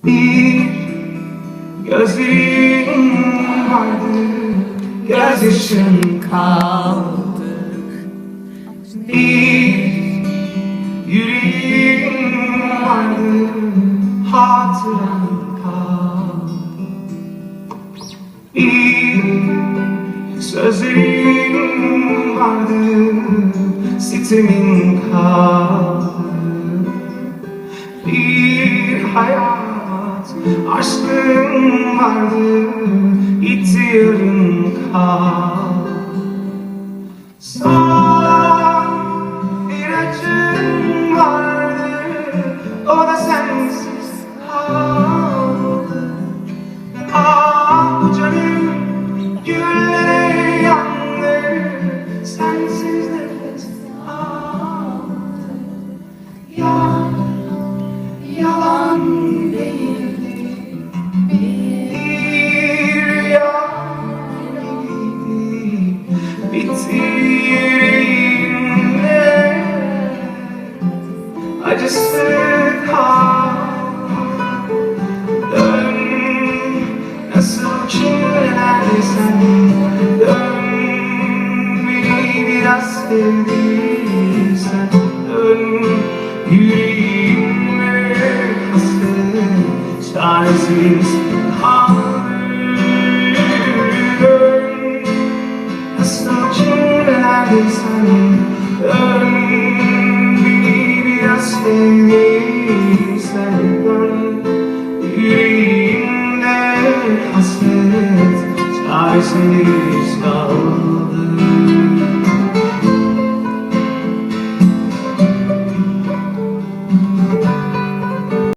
Bir gözlerin vardı, gözyaşın kaldı. Bir yüreğin vardı, hatıran kaldı. Bir sözlerin vardı, sitemin kaldı. Bir hayat aşkım vardı, gitti yarım kaldı. Son bir acım vardı, o da sensiz kaldı. Ah bu canım güllere yandı, sensiz nefes aldı. Yalan değildi, bir rüya gibiydi, bitti yüreğimde, acısı kaldı. Dön, nasıl kirlendiysen, dön, beni biraz sevdiysen, dön, yüreğimde hasret, çaresiz kaldı. Dön, nasıl kirlendiysen, dön, beni biraz sevdiysen, dön, yüreğimde hasret, çaresiz kaldı.